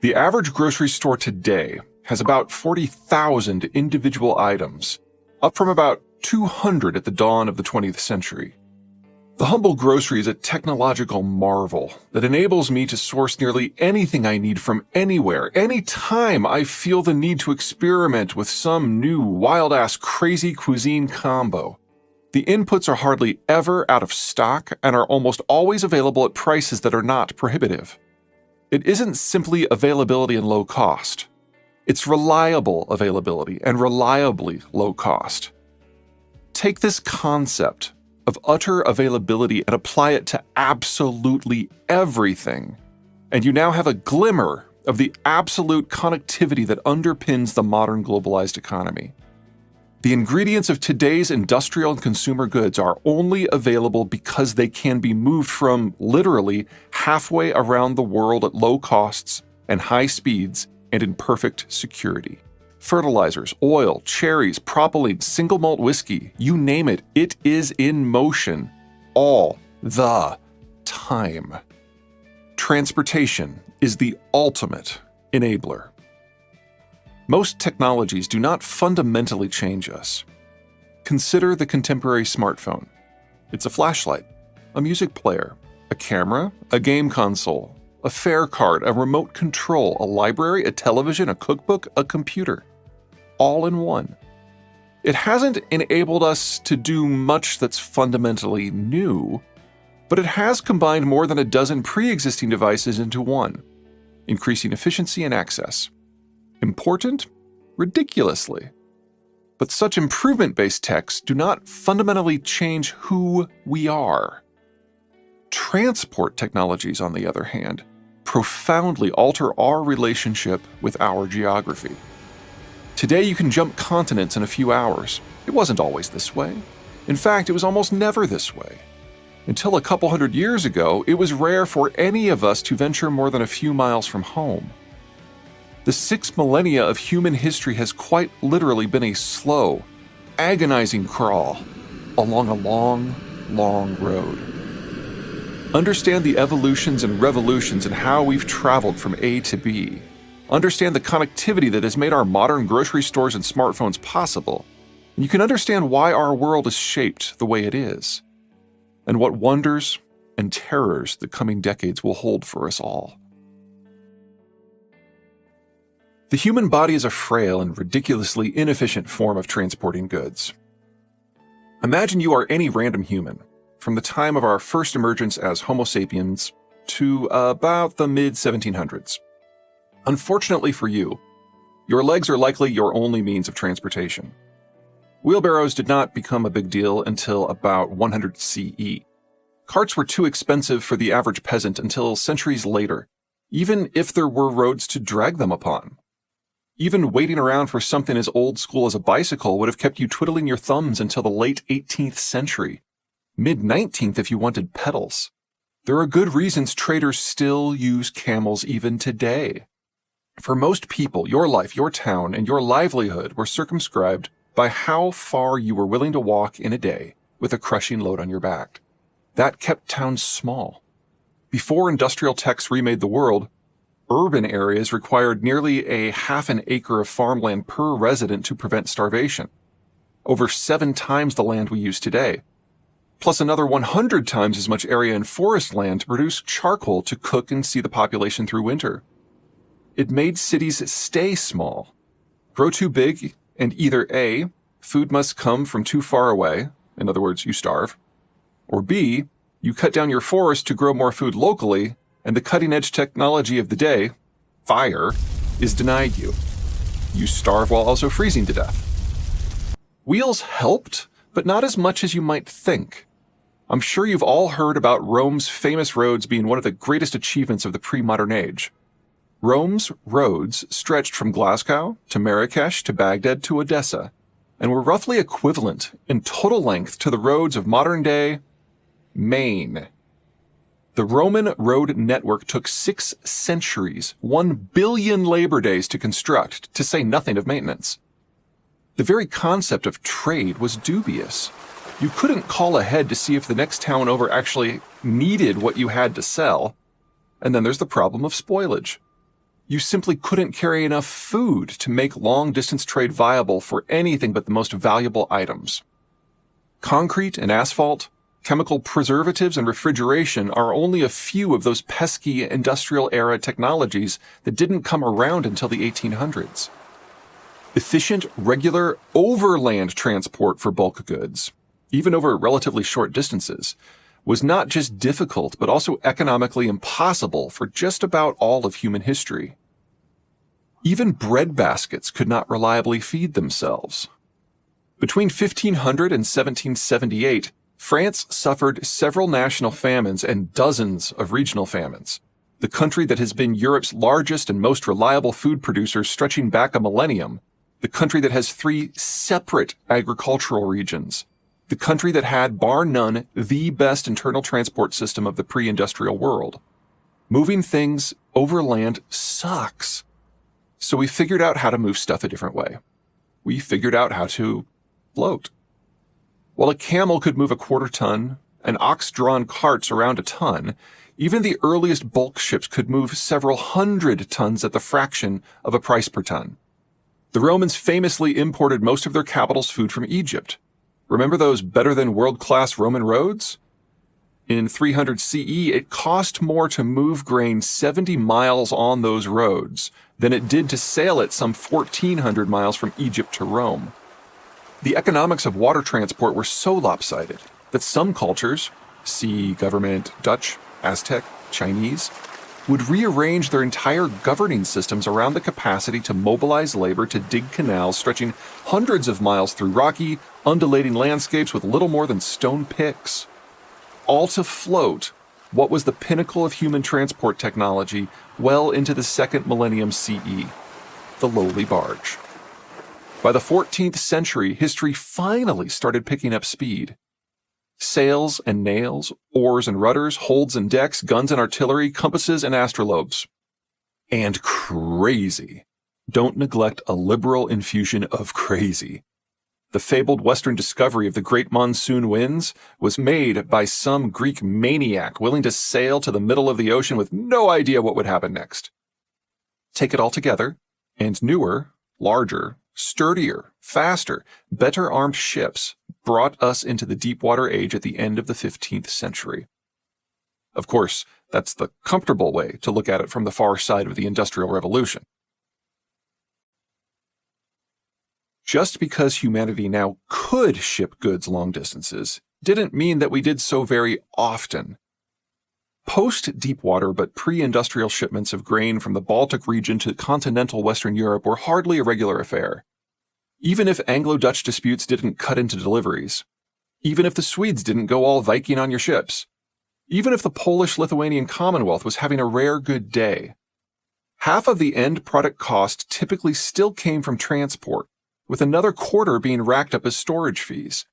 The average grocery store today has about 40,000 individual items, up from about 200 at the dawn of the 20th century. The humble grocery is a technological marvel that enables me to source nearly anything I need from anywhere, anytime I feel the need to experiment with some new wild-ass crazy cuisine combo. The inputs are hardly ever out of stock and are almost always available at prices that are not prohibitive. It isn't simply availability and low cost. It's reliable availability and reliably low cost. Take this concept of utter availability and apply it to absolutely everything, and you now have a glimmer of the absolute connectivity that underpins the modern globalized economy. The ingredients of today's industrial and consumer goods are only available because they can be moved from literally halfway around the world at low costs and high speeds and in perfect security. Fertilizers, oil, cherries, propylene, single malt whiskey, you name it, it is in motion all the time. Transportation is the ultimate enabler. Most technologies do not fundamentally change us. Consider the contemporary smartphone. It's a flashlight, a music player, a camera, a game console, a fare card, a remote control, a library, a television, a cookbook, a computer. All in one. It hasn't enabled us to do much that's fundamentally new, but it has combined more than a dozen pre-existing devices into one, increasing efficiency and access. Important? Ridiculously. But such improvement-based techs do not fundamentally change who we are. Transport technologies, on the other hand, profoundly alter our relationship with our geography. Today you can jump continents in a few hours. It wasn't always this way. In fact, it was almost never this way. Until a couple hundred years ago, it was rare for any of us to venture more than a few miles from home. The 6 millennia of human history has quite literally been a slow, agonizing crawl along a long, long road. Understand the evolutions and revolutions and how we've traveled from A to B. Understand the connectivity that has made our modern grocery stores and smartphones possible, and you can understand why our world is shaped the way it is, and what wonders and terrors the coming decades will hold for us all. The human body is a frail and ridiculously inefficient form of transporting goods. Imagine you are any random human, from the time of our first emergence as Homo sapiens to about the mid-1700s. Unfortunately for you, your legs are likely your only means of transportation. Wheelbarrows did not become a big deal until about 100 CE. Carts were too expensive for the average peasant until centuries later, even if there were roads to drag them upon. Even waiting around for something as old school as a bicycle would have kept you twiddling your thumbs until the late 18th century, mid-19th if you wanted pedals. There are good reasons traders still use camels even today. For most people, your life, your town, and your livelihood were circumscribed by how far you were willing to walk in a day with a crushing load on your back. That kept towns small. Before industrial techs remade the world, urban areas required nearly a half an acre of farmland per resident to prevent starvation, over 7 times the land we use today, plus another 100 times as much area in forest land to produce charcoal to cook and see the population through winter. It made cities stay small, grow too big, and either A, food must come from too far away, in other words, you starve, or B, you cut down your forest to grow more food locally, and the cutting-edge technology of the day, fire, is denied you. You starve while also freezing to death. Wheels helped, but not as much as you might think. I'm sure you've all heard about Rome's famous roads being one of the greatest achievements of the pre-modern age. Rome's roads stretched from Glasgow to Marrakesh to Baghdad to Odessa, and were roughly equivalent in total length to the roads of modern-day Maine. The Roman road network took 6 centuries, 1 billion labor days to construct, to say nothing of maintenance. The very concept of trade was dubious. You couldn't call ahead to see if the next town over actually needed what you had to sell. And then there's the problem of spoilage. You simply couldn't carry enough food to make long-distance trade viable for anything but the most valuable items. Concrete and asphalt, chemical preservatives and refrigeration are only a few of those pesky industrial-era technologies that didn't come around until the 1800s. Efficient, regular, overland transport for bulk goods, even over relatively short distances, was not just difficult but also economically impossible for just about all of human history. Even bread baskets could not reliably feed themselves. Between 1500 and 1778, France suffered several national famines and dozens of regional famines. The country that has been Europe's largest and most reliable food producer stretching back a millennium, the country that has 3 separate agricultural regions, the country that had, bar none, the best internal transport system of the pre-industrial world. Moving things overland sucks. So we figured out how to move stuff a different way. We figured out how to float. While a camel could move a quarter ton, and ox-drawn carts around a ton, even the earliest bulk ships could move several hundred tons at the fraction of a price per ton. The Romans famously imported most of their capital's food from Egypt. Remember those better-than-world-class Roman roads? In 300 CE, it cost more to move grain 70 miles on those roads than it did to sail it some 1,400 miles from Egypt to Rome. The economics of water transport were so lopsided that some cultures, see government Dutch, Aztec, Chinese, would rearrange their entire governing systems around the capacity to mobilize labor to dig canals stretching hundreds of miles through rocky, undulating landscapes with little more than stone picks. All to float what was the pinnacle of human transport technology well into the 2nd millennium CE, the lowly barge. By the 14th century, history finally started picking up speed. Sails and nails, oars and rudders, holds and decks, guns and artillery, compasses and astrolabes. And crazy. Don't neglect a liberal infusion of crazy. The fabled Western discovery of the great monsoon winds was made by some Greek maniac willing to sail to the middle of the ocean with no idea what would happen next. Take it all together, and newer, larger, sturdier, faster, better armed ships brought us into the deep-water age at the end of the 15th century. Of course, that's the comfortable way to look at it from the far side of the Industrial Revolution. Just because humanity now could ship goods long distances didn't mean that we did so very often. Post-deepwater but pre-industrial shipments of grain from the Baltic region to continental Western Europe were hardly a regular affair. Even if Anglo-Dutch disputes didn't cut into deliveries, even if the Swedes didn't go all Viking on your ships, even if the Polish-Lithuanian Commonwealth was having a rare good day, half of the end product cost typically still came from transport, with another quarter being racked up as storage fees.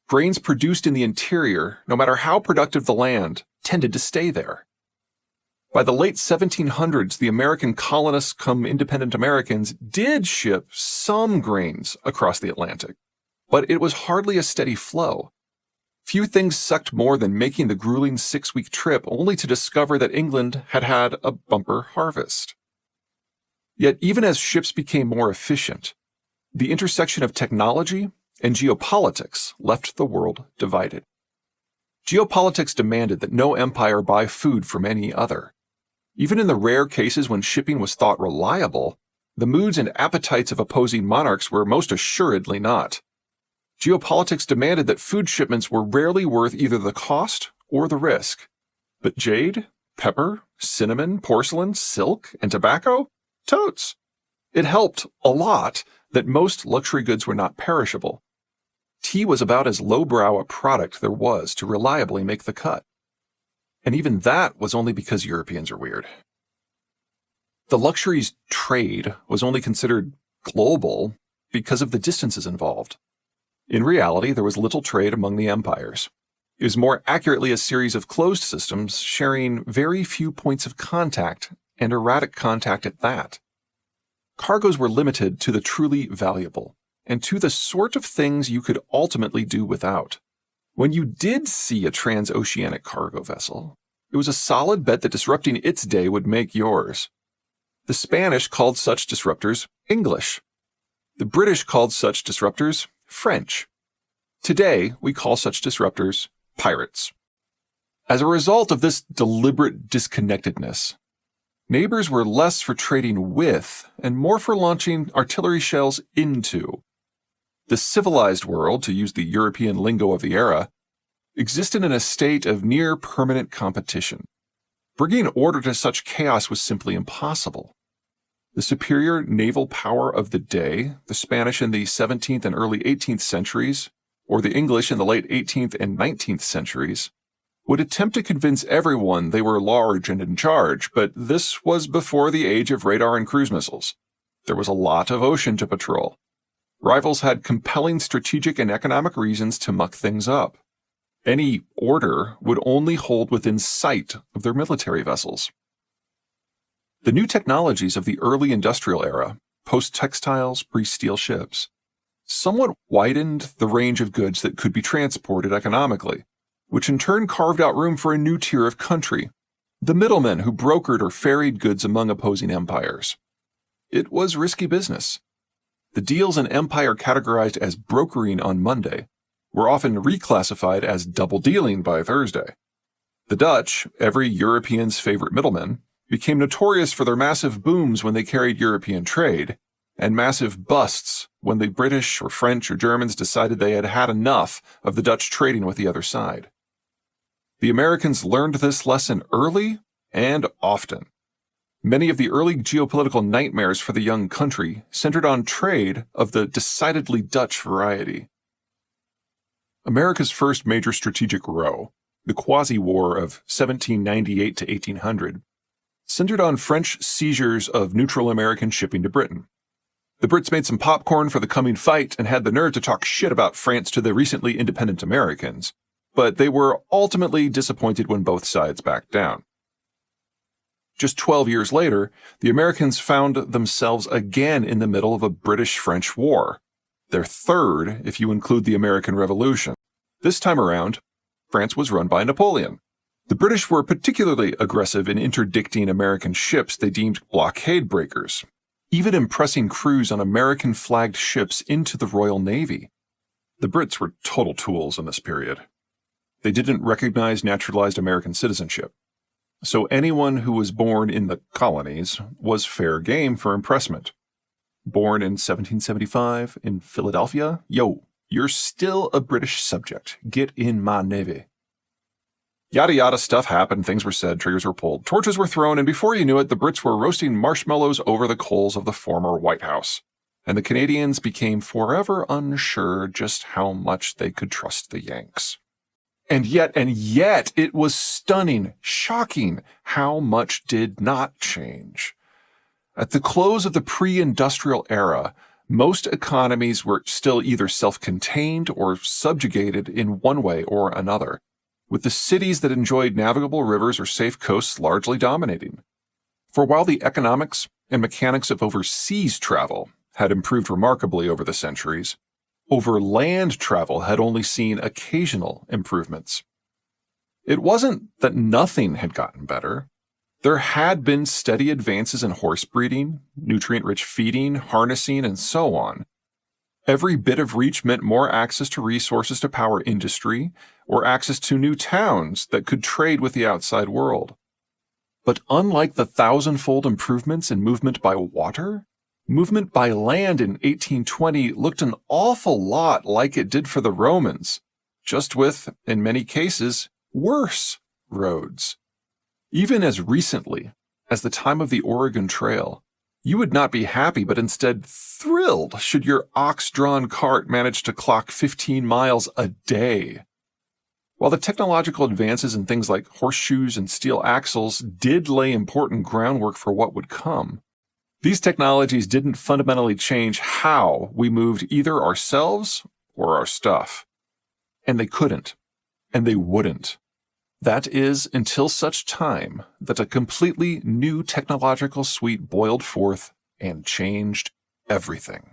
Grains produced in the interior, no matter how productive the land, tended to stay there. By the late 1700s, the American colonists come independent Americans did ship some grains across the Atlantic, but it was hardly a steady flow. Few things sucked more than making the grueling 6-week trip only to discover that England had had a bumper harvest. Yet even as ships became more efficient, the intersection of technology and geopolitics left the world divided. Geopolitics demanded that no empire buy food from any other. Even in the rare cases when shipping was thought reliable, the moods and appetites of opposing monarchs were most assuredly not. Geopolitics demanded that food shipments were rarely worth either the cost or the risk. But jade, pepper, cinnamon, porcelain, silk, and tobacco? Totes! It helped a lot that most luxury goods were not perishable. Tea was about as lowbrow a product there was to reliably make the cut. And even that was only because Europeans are weird. The luxuries trade was only considered global because of the distances involved. In reality, there was little trade among the empires. It was more accurately a series of closed systems sharing very few points of contact, and erratic contact at that. Cargoes were limited to the truly valuable, and to the sort of things you could ultimately do without. When you did see a transoceanic cargo vessel, it was a solid bet that disrupting its day would make yours. The Spanish called such disruptors English. The British called such disruptors French. Today, we call such disruptors pirates. As a result of this deliberate disconnectedness, neighbors were less for trading with and more for launching artillery shells into. The civilized world, to use the European lingo of the era, existed in a state of near permanent competition. Bringing order to such chaos was simply impossible. The superior naval power of the day, the Spanish in the 17th and early 18th centuries, or the English in the late 18th and 19th centuries, would attempt to convince everyone they were large and in charge, but this was before the age of radar and cruise missiles. There was a lot of ocean to patrol. Rivals had compelling strategic and economic reasons to muck things up. Any order would only hold within sight of their military vessels. The new technologies of the early industrial era, post-textiles, pre-steel ships, somewhat widened the range of goods that could be transported economically, which in turn carved out room for a new tier of country, the middlemen who brokered or ferried goods among opposing empires. It was risky business. The deals an empire categorized as brokering on Monday were often reclassified as double dealing by Thursday. The Dutch, every European's favorite middlemen, became notorious for their massive booms when they carried European trade, and massive busts when the British or French or Germans decided they had had enough of the Dutch trading with the other side. The Americans learned this lesson early and often. Many of the early geopolitical nightmares for the young country centered on trade of the decidedly Dutch variety. America's first major strategic row, the Quasi-War of 1798 to 1800, centered on French seizures of neutral American shipping to Britain. The Brits made some popcorn for the coming fight and had the nerve to talk shit about France to the recently independent Americans, but they were ultimately disappointed when both sides backed down. Just 12 years later, the Americans found themselves again in the middle of a British-French war, their third if you include the American Revolution. This time around, France was run by Napoleon. The British were particularly aggressive in interdicting American ships they deemed blockade breakers, even impressing crews on American-flagged ships into the Royal Navy. The Brits were total tools in this period. They didn't recognize naturalized American citizenship, so anyone who was born in the colonies was fair game for impressment. Born in 1775 in Philadelphia? Yo, you're still a British subject. Get in my navy. Yada yada stuff happened, things were said, triggers were pulled, torches were thrown, and before you knew it, the Brits were roasting marshmallows over the coals of the former White House. And the Canadians became forever unsure just how much they could trust the Yanks. And yet, it was stunning, shocking how much did not change. At the close of the pre-industrial era, most economies were still either self-contained or subjugated in one way or another, with the cities that enjoyed navigable rivers or safe coasts largely dominating. For while the economics and mechanics of overseas travel had improved remarkably over the centuries, overland travel had only seen occasional improvements. It wasn't that nothing had gotten better. There had been steady advances in horse breeding, nutrient-rich feeding, harnessing, and so on. Every bit of reach meant more access to resources to power industry, or access to new towns that could trade with the outside world. But unlike the thousand-fold improvements in movement by water, movement by land in 1820 looked an awful lot like it did for the Romans, just with, in many cases, worse roads. Even as recently as the time of the Oregon Trail, you would not be happy but instead thrilled should your ox-drawn cart manage to clock 15 miles a day. While the technological advances in things like horseshoes and steel axles did lay important groundwork for what would come, these technologies didn't fundamentally change how we moved either ourselves or our stuff. And they couldn't, and they wouldn't. That is, until such time that a completely new technological suite boiled forth and changed everything.